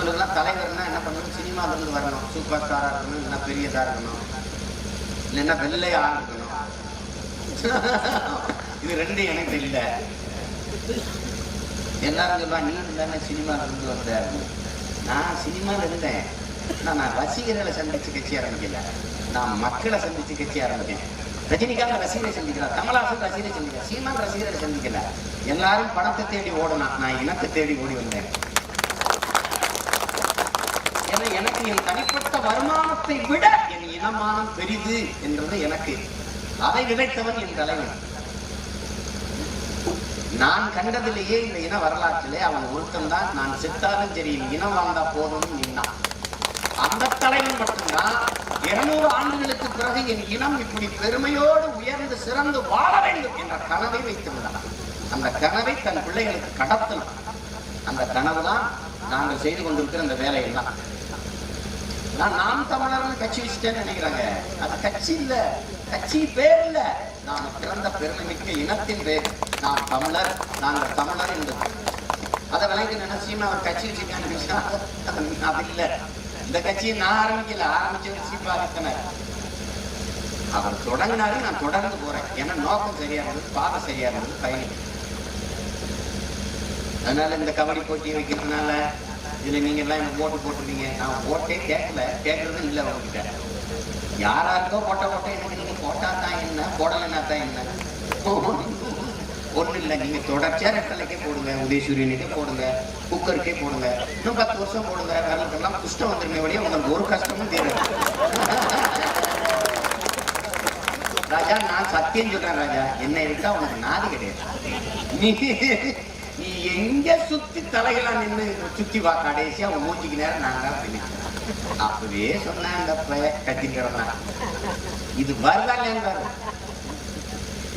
உங்களுக்கெல்லாம் தலைவர்னா என்ன பண்ணணும்? சினிமாவிலிருந்து வரணும், சூப்பர் ஸ்டாரா இருக்கணும், இல்லைன்னா பெரியதா இருக்கணும், இல்லைன்னா வெள்ளையா இருக்கணும். இது ரெண்டு எனக்கு இல்லை. எல்லாரும் சொல்லுவா, நீ தானே சினிமால இருந்து வந்த. நான் சினிமால இருந்தேன், நான் ரசிகர்களை சந்திச்சு கட்சி ஆரம்பிக்கல, நான் மக்களை சந்திச்சு கட்சி ஆரம்பிச்சேன். ரஜினிகாந்த் ரசிகரை சந்திக்கிறார், கமல்ஹாசன் ரசிகரை சந்திக்கிறார், சீமான் ரசிகரை சந்திக்கல. எல்லாரும் பணத்தை தேடி ஓடணும், நான் இனத்தை தேடி ஓடி வந்தேன். ஏன்னா எனக்கு என் தனிப்பட்ட வருமானத்தை விட என் இனமானம் பெரிது என்றது எனக்கு. அதை விதைத்தவன் என் தலைவன். நான் கண்டதிலேயே இந்த இன வரலாற்றிலே அவன் ஒருத்தன் தான். நான் செத்தாலும் சரி இனம் வாழ்ந்தா போதும் நின்னான். அந்த தலைவன் மட்டும்தான் 200 ஆண்டுகளுக்கு பிறகு என் இனம் இப்படி பெருமையோடு உயர்ந்து சிறந்து வாழ வேண்டும் என்ற கனவை வைத்திருந்தான். அந்த கனவை தன் பிள்ளைகளுக்கு கடத்தலாம். அந்த கனவு தான் நாங்கள் செய்து கொண்டிருக்கிற இந்த வேலையெல்லாம். நாம் தமிழர்னு கட்சி வச்சுட்டேன்னு நினைக்கிறாங்க. அது கட்சி இல்ல, கட்சி பேர் இல்ல, நாம பிறந்த பெருமை மிக்க இனத்தின் பேர். நான் தமிழர், நாங்கள் தமிழர் என்பது. அதை விளங்கி நினைச்சீங்கன்னா அவர் கட்சி வச்சுக்கான்னு அது இல்ல. இந்த கட்சியை நான் ஆரம்பிக்கல, ஆரம்பிச்சவர் சீபாதித்தனர். அவர் தொடங்கினாரு, நான் தொடர்ந்து போறேன். ஏன்னா நோக்கம் சரியா இருந்தது, பாதை சரியா இருந்தது, பயணிக்கும். அதனால இந்த கபடி போட்டி வைக்கிறதுனால இதுல நீங்க எல்லாம் எனக்கு ஓட்டு போட்டுருக்கீங்க. நான் ஓட்டே கேட்கல, கேட்கறதும் இல்லை. அவங்ககிட்ட யாராருக்கோ போட்ட எனக்கு நீங்க போட்டா தான் என்ன, போடலைன்னா தான் என்ன, ஒண்ணு இல்லை. நீங்க தொடர்ச்சியா ரெட்டலைக்கே போடுங்க, உதயசூரியனுக்கே போடுங்க, குக்கருக்கே போடுங்க, இன்னும் 10 வருஷம் போடுங்க. வேலைக்கெல்லாம் குஷ்டம் வந்துருமே வழியே உங்களுக்கு ஒரு கஷ்டமும் தீரும். ராஜா, நான் சத்தியம் சொல்றேன் ராஜா, என்ன இருக்கா உனக்கு நாதி கிடையாது. நீ எங்க சுத்தி தலைகளா நின்று சுத்தி வா, கடைசியா அவன் மூஞ்சிக்கு நேரம் நான் தான் பிடிச்சேன். அப்படியே சொன்னாங்க, கத்திக்கிறேன். இது வருதாங்க,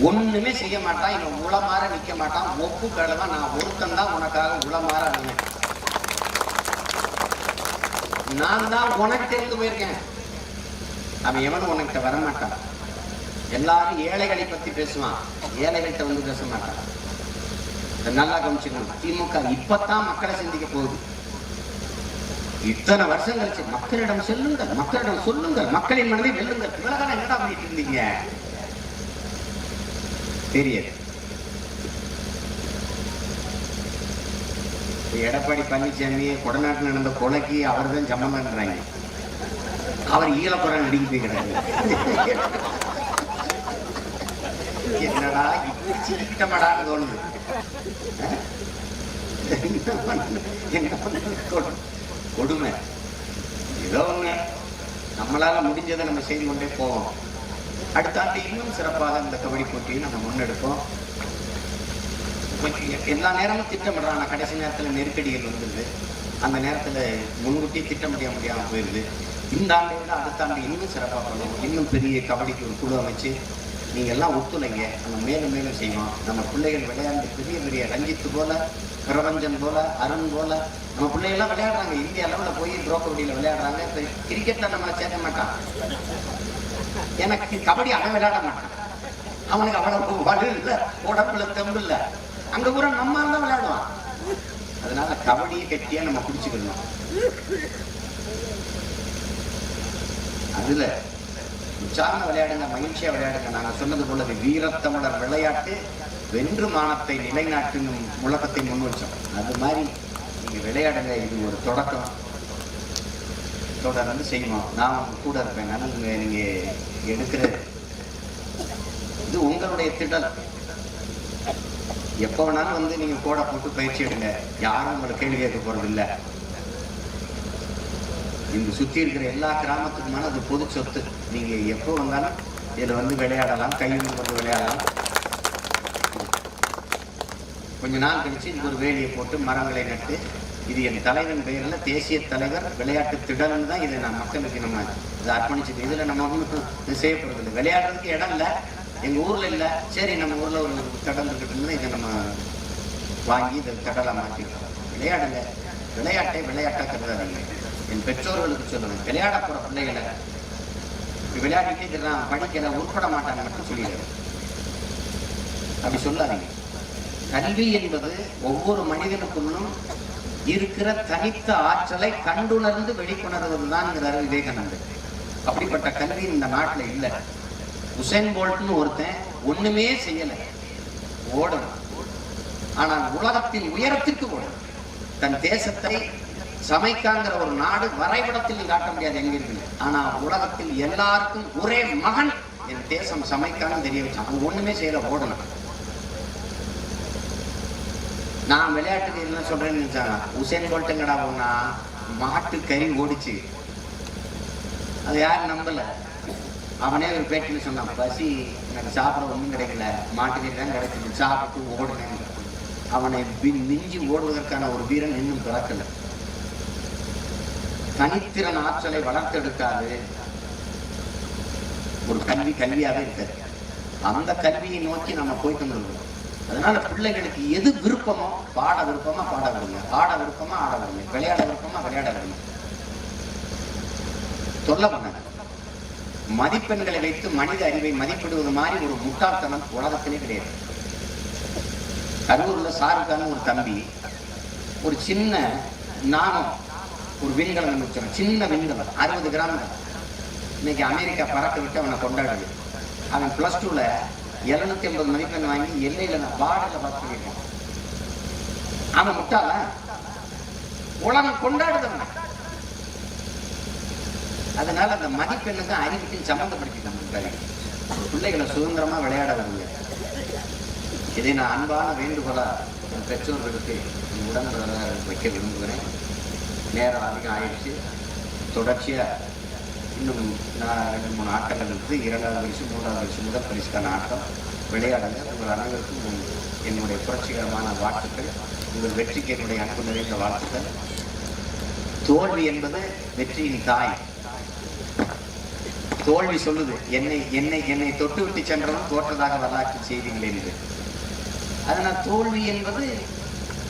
ஒண்ணுமே செய்ய மாட்டான், இவன் உளமாற நிக்க மாட்டான். ஒப்பு கடவா நான் ஒருத்தன் தான் உனக்காக உளமாற அணுவேன். நான் தான் உனக்கு தெரிந்து போயிருக்கேன். அவன் எவனும் உனக்கிட்ட வரமாட்டான். எல்லாரும் ஏழைகளை பத்தி பேசுவான், ஏழைகள்கிட்ட வந்து பேச மாட்டான். நல்லா கவனிச்சுக்கணும். திமுக இப்பத்தான் மக்களை சிந்திக்க போகுது. இத்தனை வருஷம் கழிச்சு மக்களிடம் செல்லுங்கள், மக்களிடம் சொல்லுங்கள், மக்களின் மனதை வெல்லுங்கள். இவ்வளவுதான் என்னடா பண்ணிட்டு இருந்தீங்க தெரியாது. எடப்பாடி பழனிசாமி கொடநாட்டில் நடந்த கொலைக்கு அவர் தான் சம்பந்தம்ன்றாங்க. அவர் ஈழப்புறம் நடிக்க போய்கிறாரு. என்னடா இப்படிட்டமாடான்னு தோணுது. கொடுமை. ஏதோ ஒண்ணு நம்மளால முடிஞ்சதை நம்ம செய்து கொண்டே போவோம். அடுத்த ஆண்டு இன்னும் சிறப்பாக இந்த கபடி போட்டியை நம்ம முன்னெடுப்போம். எல்லா நேரமும் திட்டமிடுறாங்க, கடைசி நேரத்தில் நெருக்கடிகள் வந்துடுது. அந்த நேரத்தில் முன்கூட்டி திட்டமிட முடியாமல் போயிடுது. இந்த ஆண்டை விட அடுத்த ஆண்டு இன்னும் சிறப்பாக பண்ணுவோம். இன்னும் பெரிய கபடிக்கு ஒரு குழு அமைச்சு நீங்க எல்லாம் ஒத்துழைங்க, நம்ம மேலும் மேலும் செய்வோம். நம்ம பிள்ளைகள் விளையாண்டு பெரிய பெரிய ரஞ்சித்து போல, பிரபஞ்சன் போல, அருண் போல நம்ம பிள்ளைகள்லாம் விளையாடுறாங்க. இந்திய அளவில் போய் ப்ரோ கபடியில் விளையாடுறாங்க. இப்போ கிரிக்கெட்ல நம்ம சேர்க்க மாட்டான். எனக்கு கபடி அவன் விளையாட மாட்டான். அவனுக்கு அவ்வளவு வலு இல்லை, உடம்புல தெம்பு இல்லை. அங்க கூட நம்ம தான் விளையாடுவான். அதனால கபடியை கட்டியா நம்ம குடிச்சுக்கணும். அதுல உற்சாக விளையாடுங்க, மகிழ்ச்சியா விளையாடுங்க. நாங்க சொன்னது போல வீரத்தமிழர் விளையாட்டு வென்று மானத்தை நிலைநாட்டும் முழக்கத்தை முன் வச்சோம். அது மாதிரி நீங்க விளையாடுங்க. இது ஒரு தொடக்கம். தொடர்ந்து செய்வோம். நான் கூட இருப்பேன். நல்ல நீங்க எடுக்கிற இது உங்களுடைய திடல். எப்ப வேணாலும் வந்து நீங்க கோடை போட்டு பயிற்சி எடுங்க. யாரும் உங்களை கேள்வி கேட்க போறது இல்லை. இங்கு சுத்தி இருக்கிற எல்லா கிராமத்துக்குமான அது பொது சொத்து. நீங்க எப்போ வந்தாலும் இதுல வந்து விளையாடலாம், கையில் வந்து விளையாடலாம். கொஞ்ச நாள் கழிச்சு இது ஒரு வேலியை போட்டு மரங்களை நட்டு, இது என் தலைவன் பெயரில் தேசிய தலைவர் விளையாட்டு திடல்னு தான் இதை நான் மக்களுக்கு நம்ம இதை அர்ப்பணிச்சுட்டு. இதுல நம்ம ஒன்றும் செய்யப்படுறது இல்லை. விளையாடுறதுக்கு இடம் இல்லை, எங்க ஊர்ல இல்லை. சரி, நம்ம ஊர்ல ஒரு திடல் இருக்கட்டும்னு இதை நம்ம வாங்கி இதை திடலா மாற்றிக்கிறோம். விளையாடுங்க. விளையாட்டை விளையாட்டா கருதாதீங்க. என் பெற்றோர்களுக்கு சொல்லுவேன், விளையாட போற பிள்ளைகளை விளையாடிட்டே இருக்கிறான், படிக்கல, உட்பட மாட்டாங்க மட்டும் சொல்லிடுறேன். அப்படி சொல்லாதீங்க. கல்வி என்பது ஒவ்வொரு மனிதனுக்குள்ளும் இருக்கிற தனித்த ஆற்றலை கண்டுணர்ந்து வெளிக்கொணர்வதுதான் விவேகானந்தர். அப்படிப்பட்ட கல்வி இந்த நாட்டுல இல்ல. உசேன் போல்ட்னு ஒருத்தன் ஒண்ணுமே செய்யல, ஓடணும். ஆனால் உலகத்தின் உயரத்திற்கு ஓடும். தன் தேசத்தை சமைக்காங்கிற ஒரு நாடு வரைபடத்தில் காட்ட முடியாது எங்க இருக்கு. ஆனா உலகத்தில் எல்லாருக்கும் ஒரே மகன் என் தேசம் சமைக்கான்னு தெரிய வச்சான். அவன் ஒண்ணுமே செய்யல, ஓடணும். நான் விளையாட்டுக்கு என்ன சொல்றேன்னு நினைச்சாங்க, உசேன் போல்ட்டுங்கடா ஒன்னா மாட்டு கறி ஓடிச்சு. அது யாரும் நம்பல. அவனே ஒரு பேட்டியில் சொன்னான், பசி எனக்கு சாப்பிட ஒன்றும் கிடைக்கல, மாட்டுக்கறி தான் கிடைக்குது, சாப்பிட்டு ஓடுனேன். அவனை மிஞ்சி ஓடுவதற்கான ஒரு வீரன் இன்னும் பிறக்கல. தனித்திறன் ஆற்றலை வளர்த்தெடுக்காது ஒரு கல்வி கல்வியாவே இருக்காது. அந்த கல்வியை நோக்கி நம்ம போயிட்டு வந்துருக்கோம். அதனால பிள்ளைகளுக்கு எது விருப்பமோ, பாட விருப்பமா பாட விடுங்க, ஆட விருப்பமா ஆட விடுங்க, விளையாட விருப்பமா விளையாட விடுங்க. சொல்ல பண்ண மதிப்பெண்களை வைத்து மனித அறிவை மதிப்பிடுவது மாதிரி ஒரு முட்டாள்தனம் உலகத்திலே கிடையாது. கரூர்ல ஷாருக்கான் ஒரு தம்பி ஒரு சின்ன நாணம் ஒரு விண்கலம் முடிச்சான். சின்ன விண்கலம் 60 கிராம். இன்னைக்கு அமெரிக்கா பறக்க விட்டு அவனை கொண்டாடுது. அவன் +2ல 750 மதிப்பெண் வாங்கி எல்லையில பார்டர்ல பார்த்துருக்கான். அவன் முட்டாள உலகம் கொண்டாடுதவன். அதனால அந்த மதிப்பெண்ணுக்கு அறிவுக்கும் சம்பந்தப்படுத்திட்டாங்க. பிள்ளைகளை சுதந்திரமா விளையாட வருங்க. இதை நான் அன்பான வேண்டுகோளா என் பெற்றோர்களுக்கு உடன் வைக்க விரும்புகிறேன். நேரம் அதிகம் ஆயிடுச்சு. தொடர்ச்சியா இன்னும் 2-3 ஆட்டங்கள் இருக்குது. 2வது வயசு 3வது வயசு முதல் பரிசுக்கான ஆட்டம் விளையாடுங்க. உங்கள் அனைவருக்கும் என்னுடைய புரட்சிகரமான வாழ்த்துக்கள். உங்கள் வெற்றிக்கு என்னுடைய அன்பு நிறைந்த வாழ்த்துக்கள். தோல்வி என்பது வெற்றியின் தாய். தோல்வி சொல்லுது, என்னை என்னை என்னை தொட்டு விட்டு சென்றவன் தோற்றதாக வரலாற்று செய்திகள் என்று. அதனால் தோல்வி என்பது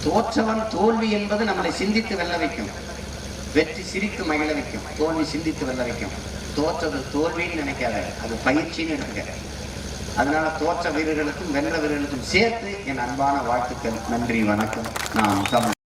தோற்றவன், தோல்வி என்பது நம்மளை சிந்தித்து வெல்ல வைக்கும். வெற்றி சிரித்து மகிழ வைக்கும், தோல்வி சிந்தித்து வெல்ல வைக்கும். தோற்றது தோல்வின்னு நினைக்காத, அது பயிற்சின்னு எடுத்துக்க. அதனால தோற்ற வீரர்களுக்கும் வென்ற வீரர்களுக்கும் சேர்த்து என் அன்பான வாழ்த்துக்கள். நன்றி, வணக்கம். நான் தமிழ்.